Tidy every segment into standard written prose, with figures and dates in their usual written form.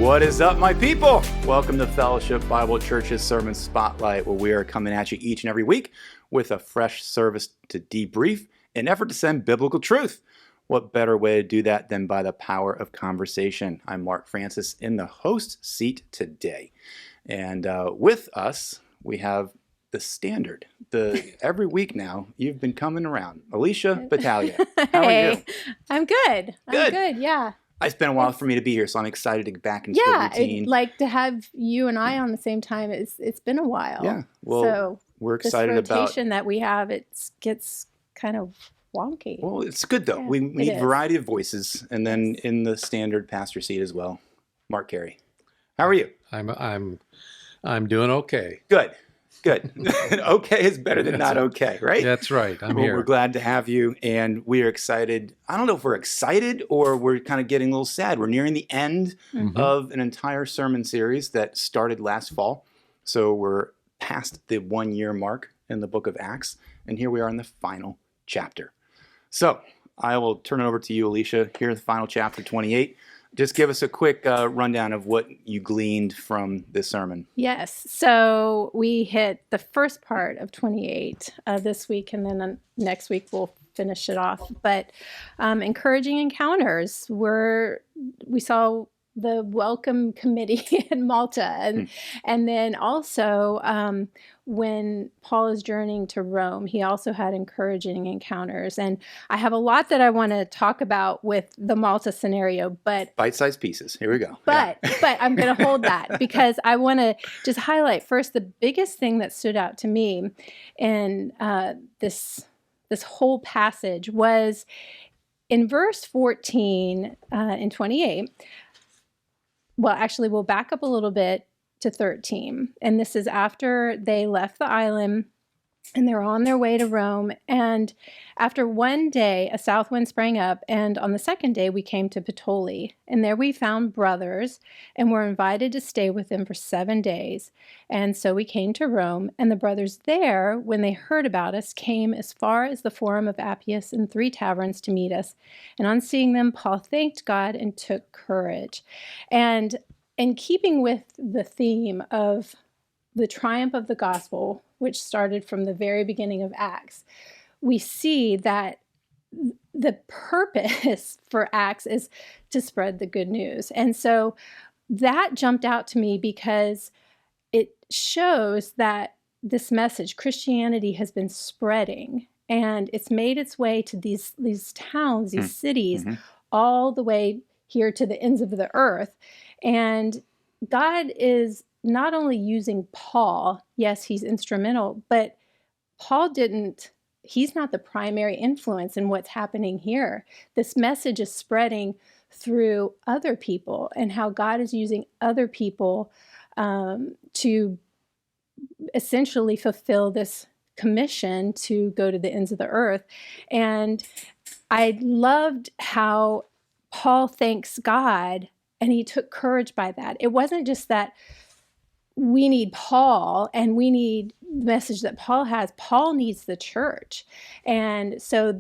What is up, my people? Welcome to Fellowship Bible Church's Sermon Spotlight, where we are coming at you each and every week with a fresh service to debrief in an effort to send biblical truth. What better way to do that than by the power of conversation? I'm Mark Francis in the host seat today. And with us, we have the standard. Every week now, you've been coming around. Alicia Battaglia. How are you? I'm good. I'm good, yeah. It's been a while for me to be here, so I'm excited to get back into the routine. Yeah, like to have you and I on the same time. It's been a while. Yeah, well, so we're excited this rotation that we have, it gets kind of wonky. Well, it's good though. Yeah, we need variety of voices, and then in the standard pastor seat as well, Mark Carey. How are you? I'm doing okay. Good. Okay is better than not okay, right? That's right. I'm here. We're glad to have you, and we are excited. I don't know if we're excited or we're kind of getting a little sad. We're nearing the end of an entire sermon series that started last fall. So we're past the 1 year mark in the book of Acts, and here we are in the final chapter. So I will turn it over to you, Alicia. Here's the final chapter 28. Just give us a quick rundown of what you gleaned from this sermon. Yes. So we hit the first part of 28 this week, and then next week we'll finish it off. But encouraging encounters, we saw the welcome committee in Malta. And then also when Paul is journeying to Rome, he also had encouraging encounters. And I have a lot that I want to talk about with the Malta scenario, but bite-sized pieces. Here we go. But I'm going to hold that because I want to just highlight first the biggest thing that stood out to me in this whole passage was in verse 14 and 28. Well, actually, we'll back up a little bit to 13. And this is after they left the island and they're on their way to Rome. And after one day, a south wind sprang up. And on the second day, we came to Puteoli. And there we found brothers and were invited to stay with them for 7 days. And so we came to Rome. And the brothers there, when they heard about us, came as far as the Forum of Appius and 3 taverns to meet us. And on seeing them, Paul thanked God and took courage. And in keeping with the theme of the triumph of the gospel, which started from the very beginning of Acts, we see that the purpose for Acts is to spread the good news. And so that jumped out to me because it shows that this message, Christianity, has been spreading, and it's made its way to these towns, these cities, all the way here to the ends of the earth. And God is not only using Paul, yes, he's instrumental, but he's not the primary influence in what's happening here. This message is spreading through other people and how God is using other people to essentially fulfill this commission to go to the ends of the earth. And I loved how Paul thanks God and he took courage by that. It wasn't just that we need Paul and we need the message that Paul has. Paul needs the church. And so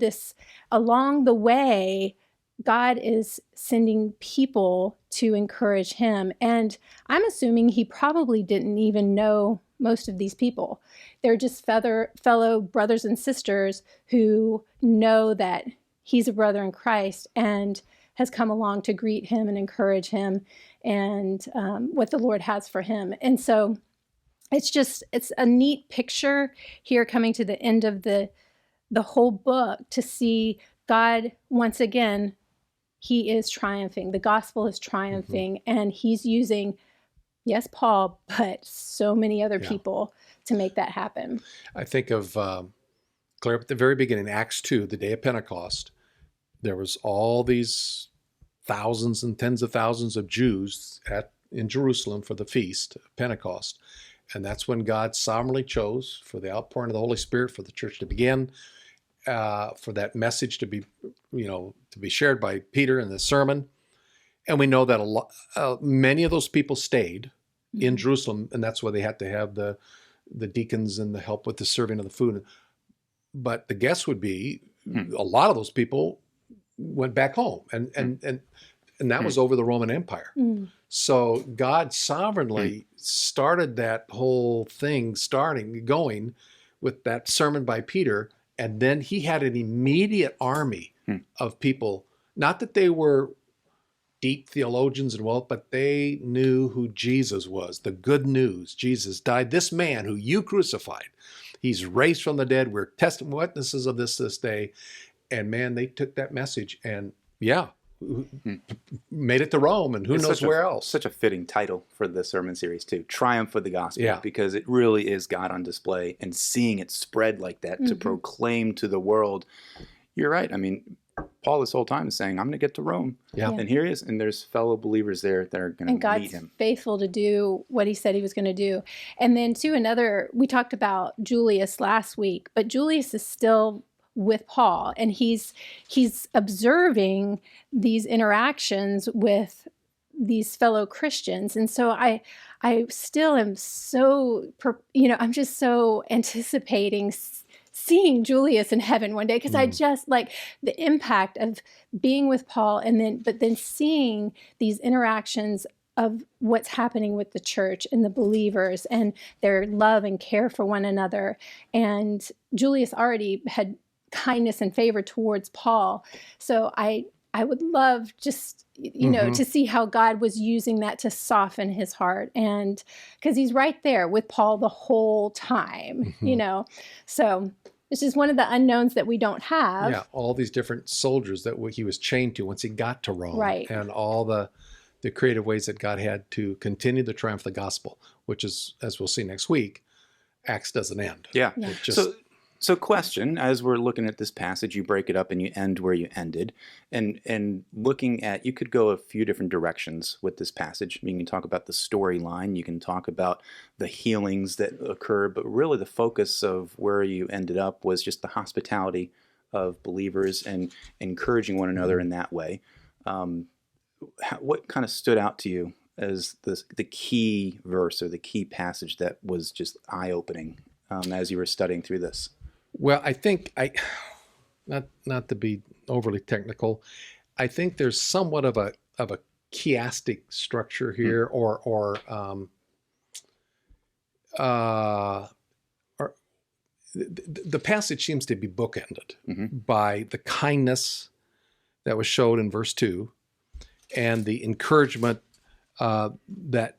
along the way, God is sending people to encourage him. And I'm assuming he probably didn't even know most of these people. They're just fellow brothers and sisters who know that he's a brother in Christ and has come along to greet him and encourage him and what the Lord has for him. And so it's a neat picture here coming to the end of the whole book to see God once again, he is triumphing. The gospel is triumphing and he's using, yes, Paul, but so many other people to make that happen. I think of Claire at the very beginning, Acts 2, the day of Pentecost. There was all these thousands and tens of thousands of Jews in Jerusalem for the feast of Pentecost. And that's when God sovereignly chose for the outpouring of the Holy Spirit, for the church to begin, for that message to be shared by Peter in the sermon. And we know that many of those people stayed in Jerusalem, and that's why they had to have the deacons and the help with the serving of the food. But the guess would be a lot of those people went back home, and and that was over the Roman Empire. Mm. So God sovereignly started that whole thing going with that sermon by Peter. And then he had an immediate army of people, not that they were deep theologians and well, but they knew who Jesus was, the good news. Jesus died. This man who you crucified, he's raised from the dead. We're testimony witnesses of this day. And man, they took that message and made it to Rome, and who knows where else. Such a fitting title for the sermon series too, Triumph of the Gospel, Yeah. because it really is God on display, and seeing it spread like that to proclaim to the world. You're right. I mean, Paul this whole time is saying, I'm going to get to Rome. Yeah. And here he is, and there's fellow believers there that are going And to meet God's him. faithful to do what he said he was going to do. And then too, we talked about Julius last week, but Julius is still with Paul, and he's observing these interactions with these fellow Christians. And so I still am so, I'm just so anticipating seeing Julius in heaven one day, because I just like the impact of being with Paul, but then seeing these interactions of what's happening with the church and the believers and their love and care for one another. And Julius already had kindness and favor towards Paul. So I would love just, to see how God was using that to soften his heart. And because he's right there with Paul the whole time, so it's just one of the unknowns that we don't have. Yeah, all these different soldiers that he was chained to once he got to Rome. Right. And all the creative ways that God had to continue the triumph of the gospel, which is, as we'll see next week, Acts doesn't end. Yeah. It just, So question, as we're looking at this passage, you break it up and you end where you ended. And looking at, you could go a few different directions with this passage. You can talk about the storyline, you can talk about the healings that occurred, but really the focus of where you ended up was just the hospitality of believers and encouraging one another in that way. What kind of stood out to you as the key verse or the key passage that was just eye-opening as you were studying through this? Well, I think not to be overly technical, I think there's somewhat of a chiastic structure here, or the passage seems to be bookended by the kindness that was showed in verse 2 and the encouragement that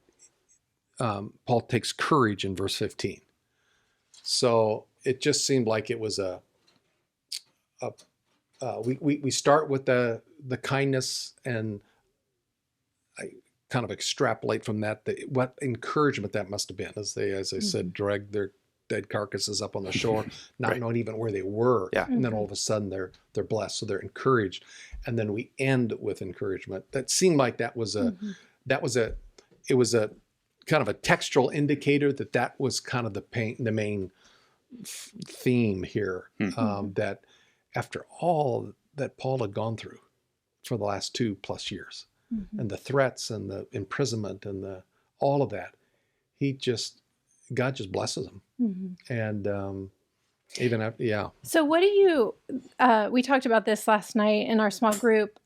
Paul takes courage in verse 15. So it just seemed like it was we start with the kindness, and I kind of extrapolate from that what encouragement that must have been as they said, dragged their dead carcasses up on the shore, not knowing even where they were. Yeah. And then all of a sudden they're blessed, so they're encouraged. And then we end with encouragement. That seemed like it was a kind of a textual indicator that was kind of the main theme here, that after all that Paul had gone through for the last 2+ years, and the threats and the imprisonment and all of that, God just blesses him. And even after, yeah. So what do you, we talked about this last night in our small group,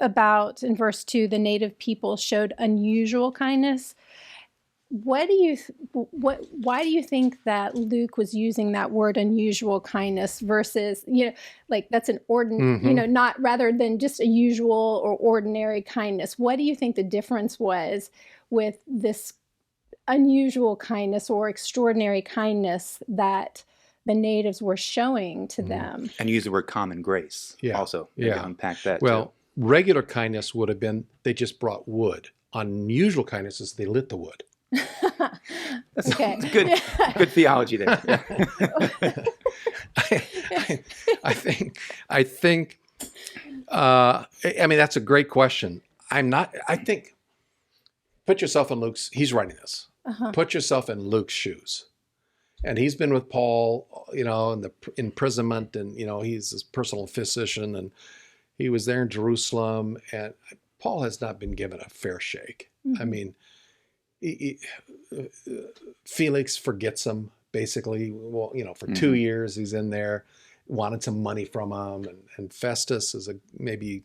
about in verse 2, the native people showed unusual kindness. Why do you think that Luke was using that word unusual kindness versus, like that's an ordinary, not rather than just a usual or ordinary kindness? What do you think the difference was with this unusual kindness or extraordinary kindness that the natives were showing to them? And use the word common grace also. Maybe unpack that too. Regular kindness would have been they just brought wood. Unusual kindness is they lit the wood. That's Okay. good theology there. Yeah. I think I mean, that's a great question. I think, put yourself in he's writing this. Put yourself in Luke's shoes. And he's been with Paul, in the imprisonment, and, he's his personal physician, and he was there in Jerusalem, and Paul has not been given a fair shake. I mean, Felix forgets him, basically. Well, for 2 years he's in there, wanted some money from him, and Festus is maybe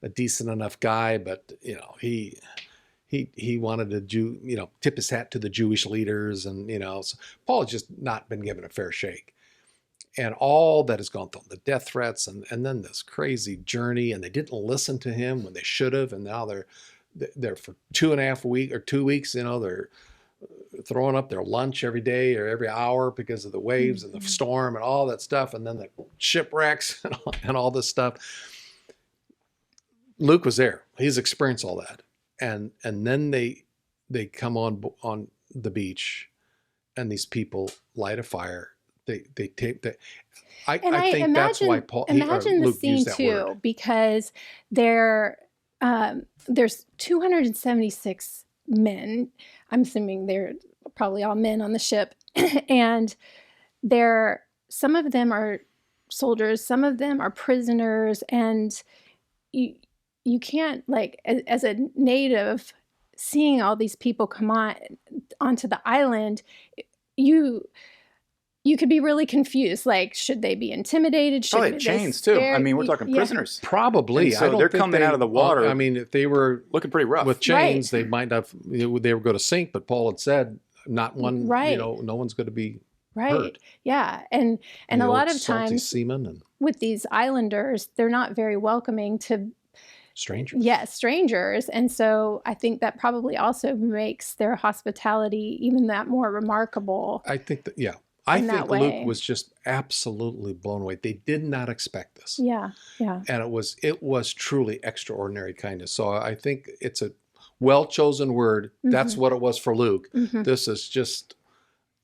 a decent enough guy, but he wanted to tip his hat to the Jewish leaders, and so Paul has just not been given a fair shake. And all that has gone through, the death threats, and then this crazy journey, and they didn't listen to him when they should have, and now they're for 2 weeks, they're throwing up their lunch every day or every hour because of the waves and the storm and all that stuff, and then the shipwrecks and all this stuff. Luke was there; he's experienced all that, and then they come on the beach, and these people light a fire. They tape that. I think that's why Imagine the Luke scene used that too, word. because there's 276 men. I'm assuming they're probably all men on the ship, and some of them are soldiers, some of them are prisoners, and you can't, like, as a native, seeing all these people come onto the island, you could be really confused. Like, should they be intimidated? Should Probably they chains too. I mean, we're talking prisoners. Probably. And so I don't they're think coming out of the water. I mean, if they were Looking pretty rough. with chains, they might have. They were going to sink. But Paul had said, not one. Right. No one's going to be Right. hurt. Yeah. And The a lot old of salty times seamen and with these islanders, they're not very welcoming to strangers. strangers. And so I think that probably also makes their hospitality even that more remarkable. I think that. Yeah. I In that think way. Luke was just absolutely blown away. They did not expect this. Yeah. Yeah. And it was truly extraordinary kindness. So I think it's a well-chosen word. That's what it was for Luke. Mhm.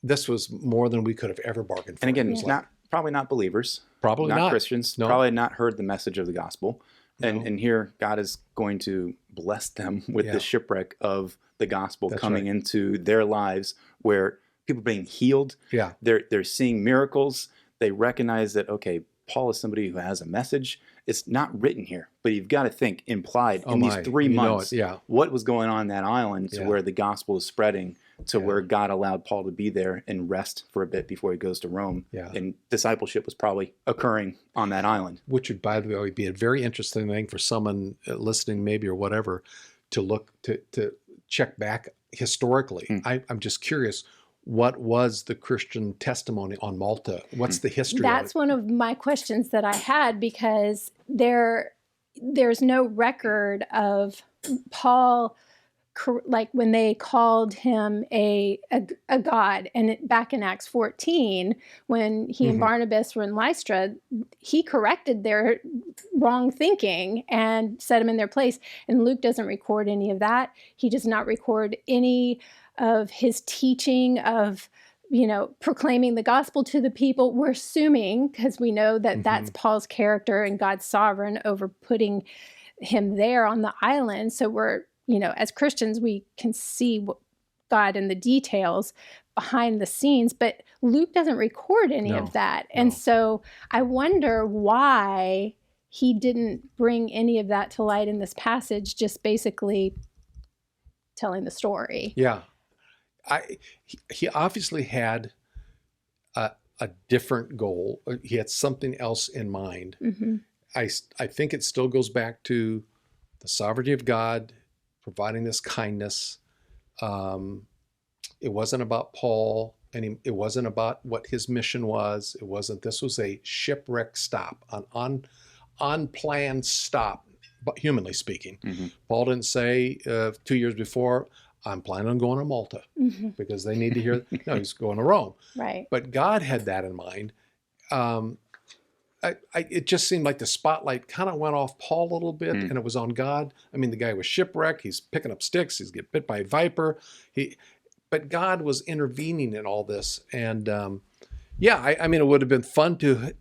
This was more than we could have ever bargained for. And again, It was like, probably not believers, probably not not Christians, No. probably not heard the message of the gospel. No. And here God is going to bless them with Yeah. the shipwreck of the gospel That's coming right. into their lives, where people are being healed. Yeah. They're seeing miracles. They recognize that, okay, Paul is somebody who has a message. It's not written here, but you've got to think implied in these 3 months. Yeah. What was going on that island to Yeah. where the gospel is spreading to Yeah. where God allowed Paul to be there and rest for a bit before he goes to Rome. Yeah. And discipleship was probably occurring on that island. Which would, by the way, be a very interesting thing for someone listening, maybe, or whatever, to look to check back historically. I'm just curious. What was the Christian testimony on Malta? What's the history That's of it? one of my questions that I had, because there's no record of Paul, like when they called him a god. And back in Acts 14, when he and Barnabas were in Lystra, he corrected their wrong thinking and set them in their place. And Luke doesn't record any of that. He does not record any of his teaching of, proclaiming the gospel to the people. We're assuming, because we know that that's Paul's character and God's sovereign over putting him there on the island. So we're, as Christians, we can see God in the details behind the scenes, but Luke doesn't record any of that. And so I wonder why he didn't bring any of that to light in this passage, just basically telling the story. Yeah. He obviously had a different goal. He had something else in mind. Mm-hmm. I think it still goes back to the sovereignty of God providing this kindness. It wasn't about Paul, and it wasn't about what his mission was. It wasn't. This was a shipwreck stop, an unplanned stop, but humanly speaking. Paul didn't say 2 years before, I'm planning on going to Malta because they need to hear. No, he's going to Rome. Right. But God had that in mind. It just seemed like the spotlight kind of went off Paul a little bit, and it was on God. I mean, the guy was shipwrecked. He's picking up sticks. He's getting bit by a viper. But God was intervening in all this. And I mean, it would have been fun to.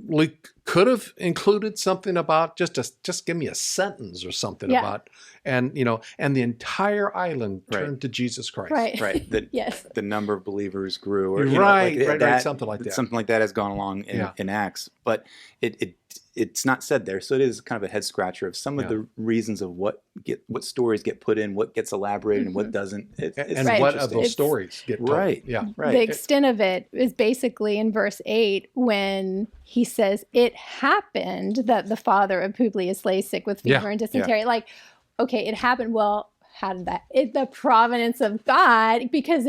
We could have included something about just give me a sentence or something about, and the entire island turned to Jesus Christ. Right. Yes. The number of believers grew, or right, something like that. Something like that has gone along in Acts, but it it's not said there, so it is kind of a head scratcher of some of Yeah. the reasons of what stories get put in, what gets elaborated, and what doesn't. It's And Right. what of interesting. those It's- stories get told. Right. Yeah. Right. The extent of it is basically in verse 8 when he says, it happened that the father of Publius lay sick with fever Yeah, and dysentery. Like, okay, it happened. Well, how did that? It's the providence of God, because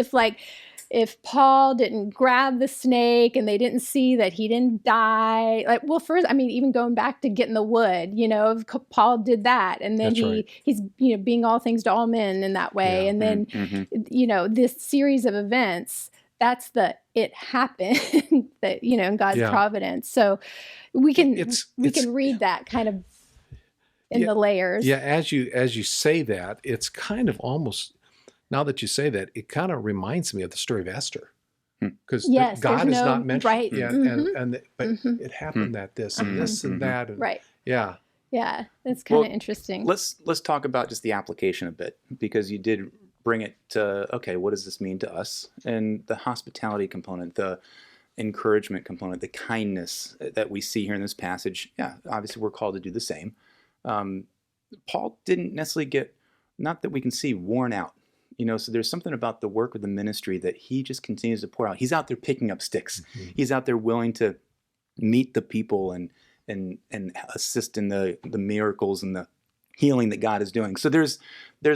if Paul didn't grab the snake and they didn't see that he didn't die, like, well, first, I mean, even going back to getting the wood, if Paul did that, and then That's right. he's being all things to all men in that way, Yeah. and then Mhm. this series of events, that's it happened that in God's Yeah. providence. So we can It's- can read that kind of in Yeah. the layers. Yeah, as you say that, it's kind of almost, now that you say that, it kind of reminds me of the story of Esther, because Yes, God there's is no- not mentioned. right. Yeah, Mhm. but Mhm. it happened that this and this and Mhm. that, and Right. yeah, Yeah, that's kind of Well, interesting. Let's talk about just the application a bit, because you did bring it to, okay, what does this mean to us? And the hospitality component, the encouragement component, the kindness that we see here in this passage. Yeah, obviously we're called to do the same. Paul didn't necessarily get, not that we can see, worn out. So there's something about the work of the ministry that he just continues to pour out. He's out there picking up sticks. Mhm. He's out there willing to meet the people and assist in the miracles and the healing that God is doing. So there's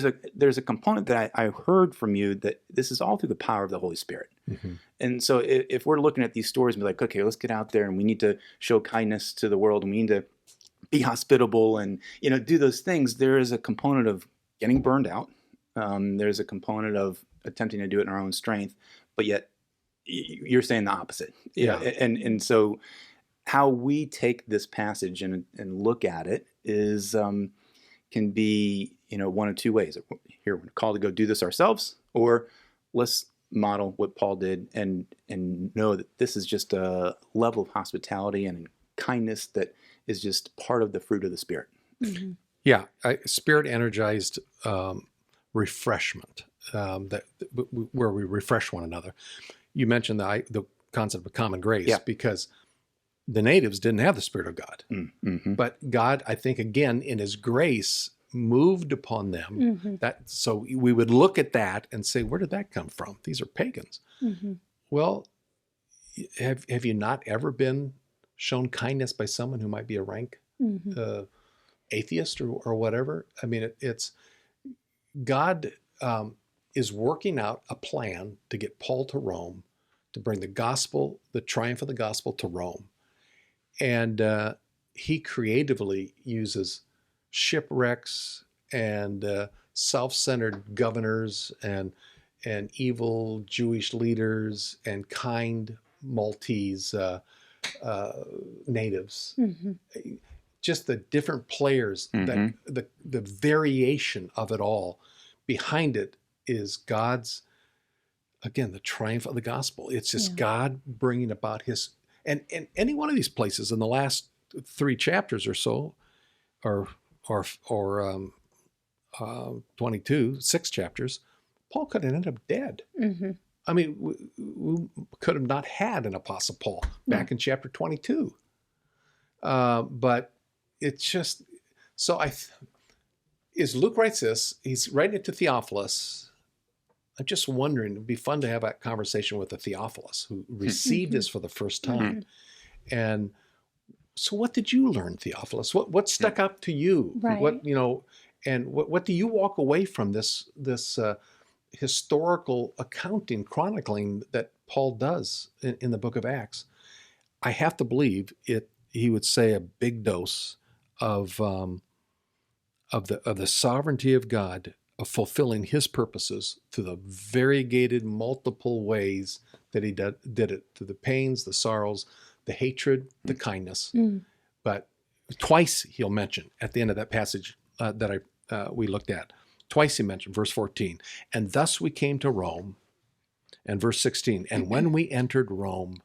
a component that I heard from you, that this is all through the power of the Holy Spirit. Mhm. And so if we're looking at these stories and be like, okay, let's get out there and we need to show kindness to the world and we need to be hospitable and do those things, there is a component of getting burned out. There's a component of attempting to do it in our own strength, but yet you're saying the opposite. Yeah. And so how we take this passage and look at it is can be one of two ways. Here we're called to go do this ourselves, or let's model what Paul did and know that this is just a level of hospitality and kindness that is just part of the fruit of the Spirit. Mhm. Yeah, spirit energized refreshment, where we refresh one another. You mentioned the concept of common grace, Yeah. because the natives didn't have the Spirit of God. Mm-hmm. But God, I think, again, in his grace, moved upon them. Mhm. So we would look at that and say, where did that come from? These are pagans. Mhm. Well, have you not ever been shown kindness by someone who might be a rank Mhm. atheist or whatever? I mean, it's God is working out a plan to get Paul to Rome, to bring the gospel, the triumph of the gospel, to Rome. And he creatively uses shipwrecks and self-centered governors and evil Jewish leaders and kind Maltese natives. Mhm. Just the different players, that the variation of it all. Behind it is God's, again, the triumph of the gospel. It's just Yeah. God bringing about his, and any one of these places in the last 3 chapters or so, or 22, 6 chapters, Paul could have ended up dead. Mhm. I mean, we could have not had an Apostle Paul back in chapter 22. But it's just, so as Luke writes this, he's writing it to Theophilus. I'm just wondering, it'd be fun to have that conversation with a Theophilus who received this for the first time. And so what did you learn, Theophilus? What stuck out to you? Right. What do you walk away from this historical accounting, chronicling that Paul does in the book of Acts? I have to believe he would say a big dose of the sovereignty of God, of fulfilling his purposes through the variegated multiple ways that he did it, through the pains, the sorrows, the hatred, the kindness. But twice he'll mention at the end of that passage that we looked at, twice he mentioned, verse 14, and thus we came to Rome, and verse 16, and when we entered Rome,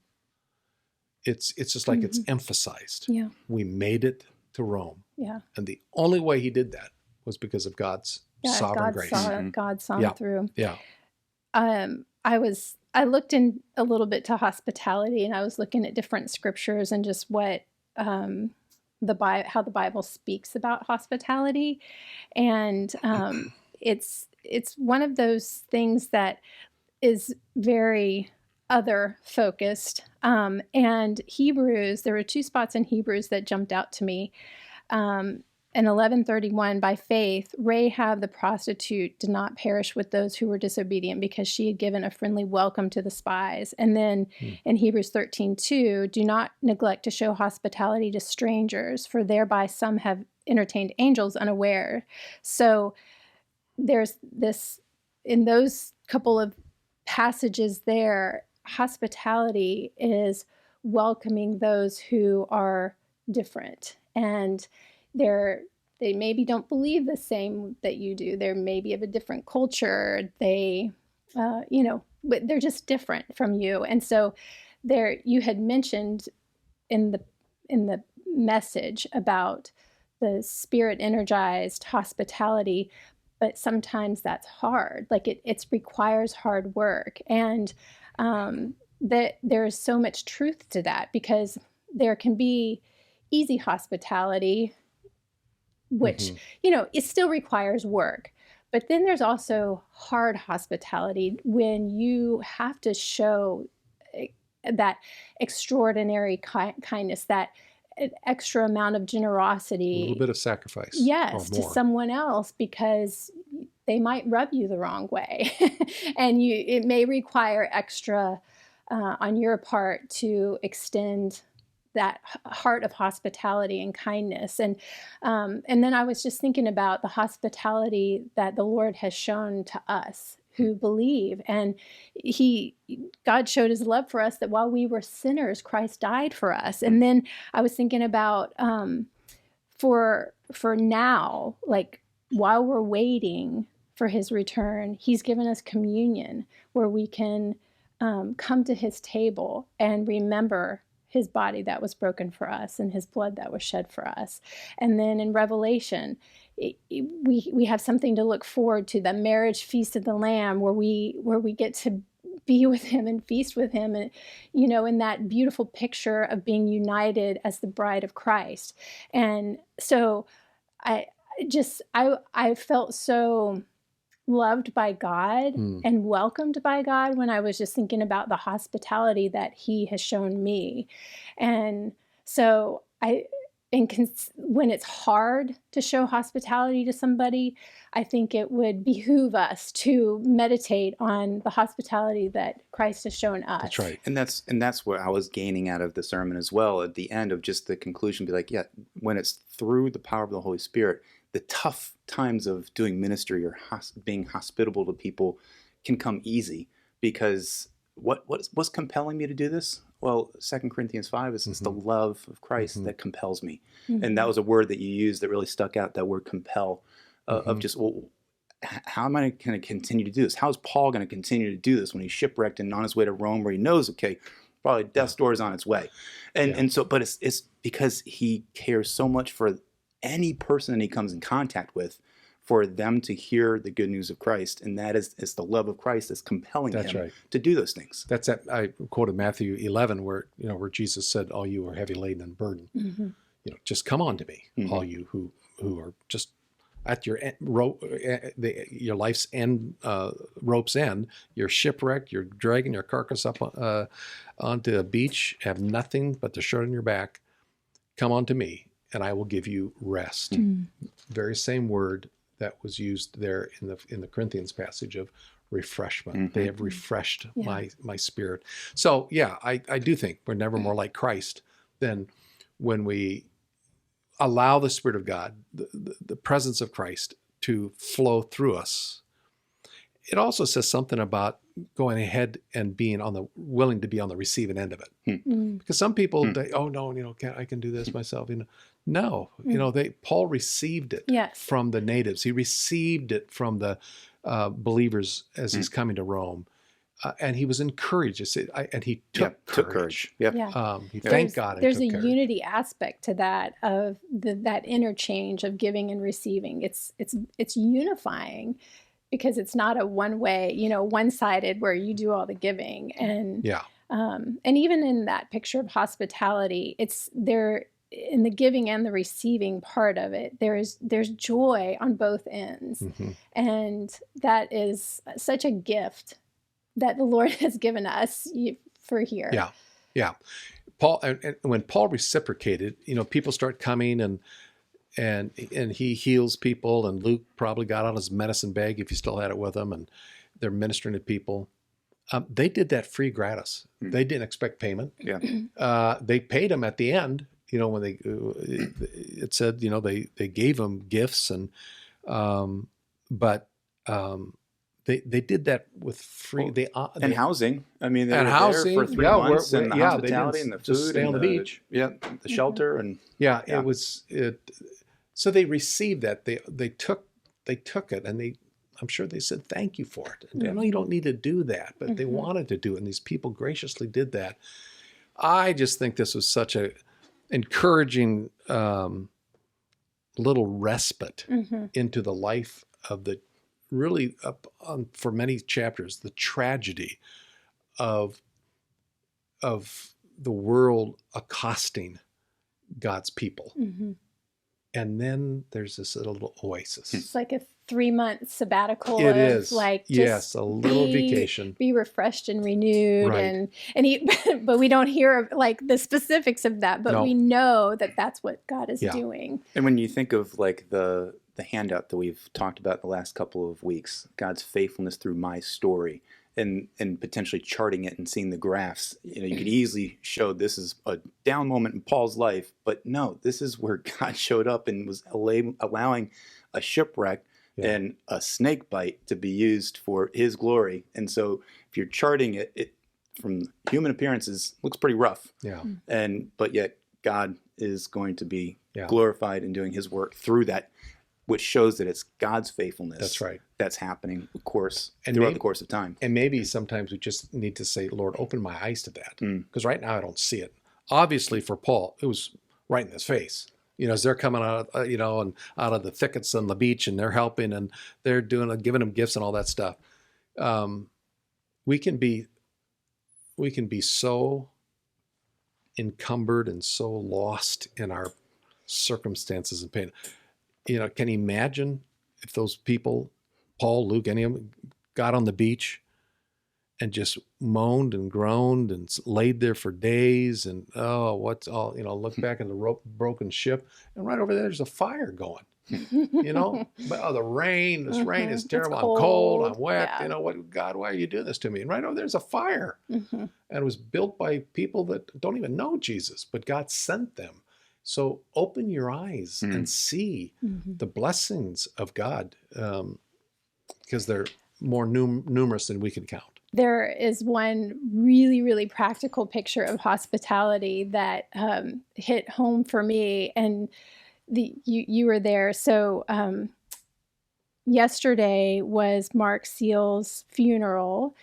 it's just like it's emphasized. Yeah. We made it to Rome. Yeah. And the only way he did that was because of God's sovereign God grace. God saw Yeah. him through. Yeah. I looked in a little bit to hospitality, and I was looking at different scriptures and just what how the Bible speaks about hospitality, and it's one of those things that is very other focused. And Hebrews, there were two spots in Hebrews that jumped out to me. In 11:31, by faith, Rahab the prostitute did not perish with those who were disobedient because she had given a friendly welcome to the spies. And then in Hebrews 13:2, do not neglect to show hospitality to strangers, for thereby some have entertained angels unaware. So there's this, in those couple of passages there, hospitality is welcoming those who are different, and they maybe don't believe the same that you do. They're maybe of a different culture. They, but they're just different from you. And so there, you had mentioned in the message about the spirit energized hospitality, but sometimes that's hard. Like it requires hard work. And that there's so much truth to that, because there can be easy hospitality, which, it still requires work. But then there's also hard hospitality when you have to show that extraordinary kindness, that extra amount of generosity. A little bit of sacrifice. Yes, to someone else, because they might rub you the wrong way. And it may require extra on your part to extend that heart of hospitality and kindness. And then I was just thinking about the hospitality that the Lord has shown to us who believe. And God showed his love for us, that while we were sinners, Christ died for us. And then I was thinking about for now, like while we're waiting for his return, he's given us communion where we can come to his table and remember his body that was broken for us and his blood that was shed for us. And then in Revelation, we have something to look forward to, the marriage feast of the Lamb, where we get to be with him and feast with him, and in that beautiful picture of being united as the bride of Christ. And so I felt so loved by God and welcomed by God when I was just thinking about the hospitality that he has shown me. And so when it's hard to show hospitality to somebody, I think it would behoove us to meditate on the hospitality that Christ has shown us. That's right. And that's what I was gaining out of the sermon as well. At the end of just the conclusion, be like, yeah, when it's through the power of the Holy Spirit, the tough times of doing ministry or being hospitable to people can come easy, because what's compelling me to do this? Well, 2 Corinthians 5 is it's the love of Christ that compels me. And that was a word that you used that really stuck out, that word compel, of just, well, how am I going to continue to do this? How is Paul going to continue to do this when he's shipwrecked and on his way to Rome, where he knows, okay, probably death's door is on its way. And so, but it's because he cares so much for any person that he comes in contact with, for them to hear the good news of Christ. And that is the love of Christ that's compelling him to do those things. That's that. I quoted Matthew 11, where Jesus said, "All you are heavy laden and burdened, just come on to me, all you who are just at your your life's end, rope's end. You're shipwrecked. You're dragging your carcass up onto a beach, have nothing but the shirt on your back. Come on to me, and I will give you rest." Very same word that was used there in the Corinthians passage of refreshment. They have refreshed my spirit. So I do think we're never more like Christ than when we allow the Spirit of God, the presence of Christ, to flow through us. It also says something about going ahead and being willing to be on the receiving end of it. Because some people, I can do this myself. No, Paul received it from the natives. He received it from the believers as he's coming to Rome. And he was encouraged. And he took courage. He thanked God. And there's took a courage. unity aspect to that, of that interchange of giving and receiving. It's unifying, because it's not a one-way, one-sided where you do all the giving. And and even in that picture of hospitality, it's there. in the giving and the receiving part of it, there's joy on both ends. Mhm. And that is such a gift that the Lord has given us for here. Yeah, yeah. Paul, and when Paul reciprocated, people start coming and he heals people, and Luke probably got out his medicine bag if he still had it with him, and they're ministering to people. They did that free gratis. They didn't expect payment. Yeah. They paid him at the end. When it said, they gave him gifts, and but they did that with free. And housing. I mean, they and were housing, there for 3 yeah, months, and the they hospitality didn't and the just food stay and on the beach. Yeah, the shelter and Yeah, Yeah. it was it. So they received that. They took it, and I'm sure they said thank you for it. And I know you don't need to do that, but they wanted to do it, and these people graciously did that. I just think this was such a encouraging little respite into the life of the really for many chapters, the tragedy of the world accosting God's people. And then there's this little oasis. It's like a 3-month sabbatical. It is. Like, yes, a little vacation. Be refreshed and renewed. Right. But we don't hear like the specifics of that, but No. we know that that's what God is Yeah. doing. And when you think of like the handout that we've talked about the last couple of weeks, God's faithfulness through my story, and potentially charting it and seeing the graphs, you could easily show this is a down moment in Paul's life, but no, this is where God showed up and was allowing a shipwreck and a snake bite to be used for his glory. And so if you're charting it from human appearances, looks pretty rough. Yeah. But yet God is going to be Yeah. glorified in doing his work through that, which shows that it's God's faithfulness. That's right. That's happening, of course, And throughout maybe- the course of time. And maybe sometimes we just need to say, Lord, open my eyes to that. Mm. Because right now I don't see it. Obviously for Paul, it was right in his face. As they're coming out, and out of the thickets on the beach, and they're helping, and they're giving him gifts and all that stuff. We can be so encumbered and so lost in our circumstances and pain. Can you imagine if those people, Paul, Luke, any of them, got on the beach and just moaned and groaned and laid there for days, and look back at the broken ship, and right over there's a fire going. But the rain, this rain is terrible. I'm cold, I'm wet. Yeah. What, God, why are you doing this to me? And right over there's a fire, and it was built by people that don't even know Jesus, but God sent them. So open your eyes and see the blessings of God, because they're more numerous than we can count. There is one really, really practical picture of hospitality that hit home for me, and you were there. So yesterday was Mark Seal's funeral.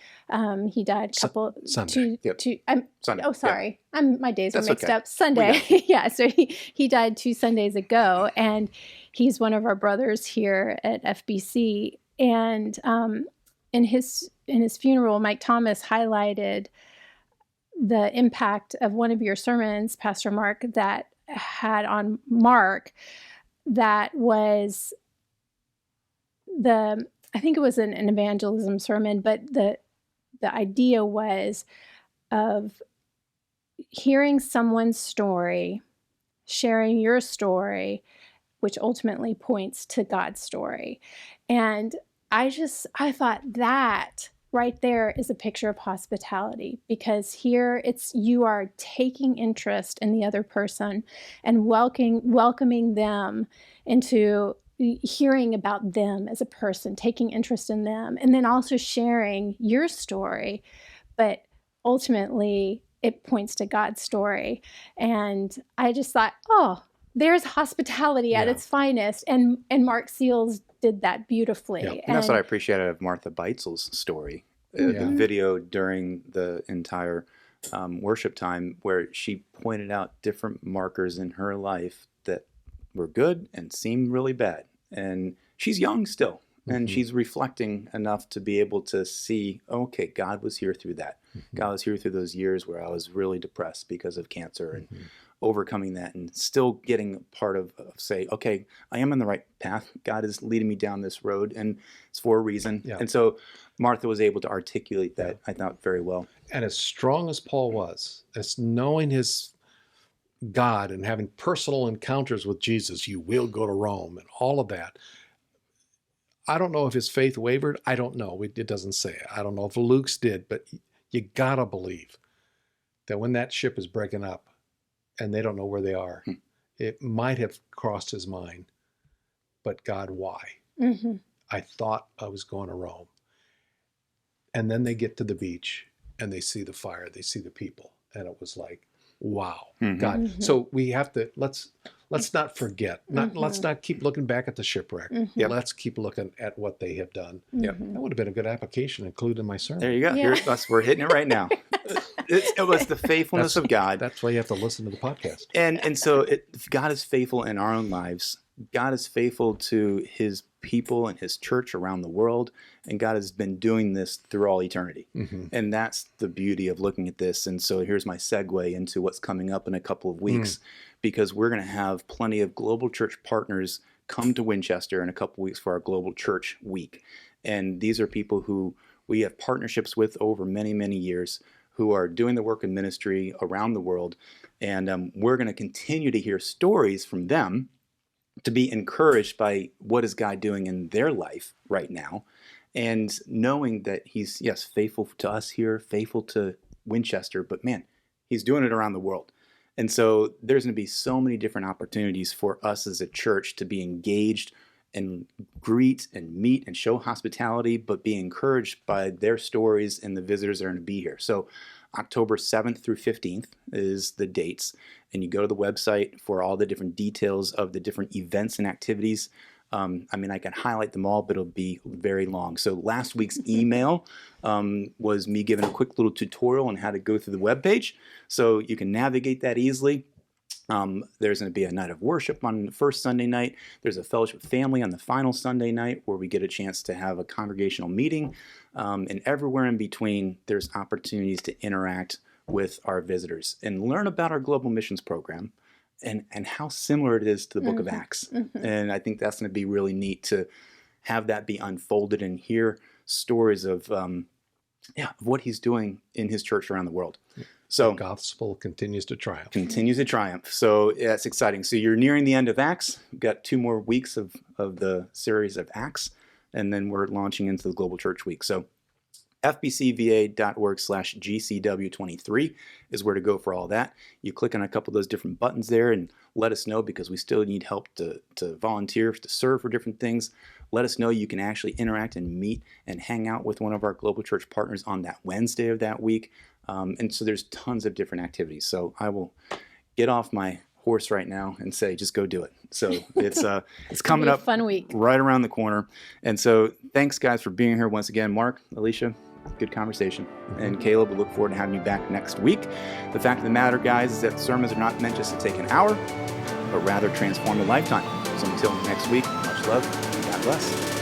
He died Sunday. Sunday. Oh, sorry. My days are That's mixed okay. up. Sunday. Yeah. So he died 2 Sundays ago, and he's one of our brothers here at FBC. And in his funeral, Mike Thomas highlighted the impact of one of your sermons, Pastor Mark, that had on Mark. That was I think it was an evangelism sermon, but the idea was of hearing someone's story, sharing your story, which ultimately points to God's story. And I thought that right there is a picture of hospitality, because here you are taking interest in the other person and welcoming them into hearing about them as a person, taking interest in them, and then also sharing your story. But ultimately, it points to God's story. And I just thought, oh, there's hospitality at its finest. And Mark Seals did that beautifully. Yeah. And that's what I appreciated of Martha Beitzel's story. The video during the entire worship time, where she pointed out different markers in her life that were good and seemed really bad. And she's young still, and she's reflecting enough to be able to see, okay, God was here through that. God was here through those years where I was really depressed because of cancer, and overcoming that and still getting part of say, okay, I am on the right path. God is leading me down this road, and it's for a reason. Yeah. And so Martha was able to articulate that, I thought, very well. And as strong as Paul was, as knowing his God and having personal encounters with Jesus, you will go to Rome and all of that. I don't know if his faith wavered. I don't know. It doesn't say. I don't know if Luke's did, but you gotta believe that when that ship is breaking up and they don't know where they are, it might have crossed his mind. But God, why? Mm-hmm. I thought I was going to Rome. And then they get to the beach and they see the fire, they see the people, and it was like, wow, Mhm. God. Mhm. So we have to let's not forget. Let's Mhm. not keep looking back at the shipwreck. Mm-hmm. Yeah. Let's keep looking at what they have done. Yep. That would have been a good application to include in my sermon. There you go. Yeah. We're hitting it right now. It was the faithfulness of God. That's why you have to listen to the podcast. And so God is faithful in our own lives. God is faithful to his people and his church around the world. And God has been doing this through all eternity. Mhm. And that's the beauty of looking at this. And so here's my segue into what's coming up in a couple of weeks, because we're going to have plenty of global church partners come to Winchester in a couple of weeks for our global church week. And these are people who we have partnerships with over many, many years, who are doing the work in ministry around the world. And we're going to continue to hear stories from them to be encouraged by what is God doing in their life right now. And knowing that he's, yes, faithful to us here, faithful to Winchester, but man, he's doing it around the world. And so there's going to be so many different opportunities for us as a church to be engaged and greet and meet and show hospitality, but be encouraged by their stories and the visitors that are going to be here. So October 7th through 15th is the dates. And you go to the website for all the different details of the different events and activities. I can highlight them all, but it'll be very long. So last week's email was me giving a quick little tutorial on how to go through the webpage. So you can navigate that easily. There's going to be a night of worship on the first Sunday night. There's a fellowship family on the final Sunday night where we get a chance to have a congregational meeting. And everywhere in between, there's opportunities to interact with our visitors and learn about our global missions program and how similar it is to the book of Acts. And I think that's going to be really neat to have that be unfolded and hear stories of what he's doing in his church around the world. So The gospel continues to triumph. continues to triumph. So yeah, it's exciting. So you're nearing the end of Acts. We've got 2 more weeks of the series of Acts, and then we're launching into the Global Church Week. So fbcva.org/GCW23 is where to go for all that. You click on a couple of those different buttons there and let us know, because we still need help to volunteer, to serve for different things. Let us know. You can actually interact and meet and hang out with one of our Global Church partners on that Wednesday of that week. And so there's tons of different activities. So I will get off my horse right now and say, just go do it. So it's coming Be a up fun week. right around the corner. And so thanks guys for being here once again. Mark, Alicia, good conversation. And Caleb, we look forward to having you back next week. The fact of the matter, guys, is that sermons are not meant just to take an hour, but rather transform a lifetime. So until next week, much love. God bless.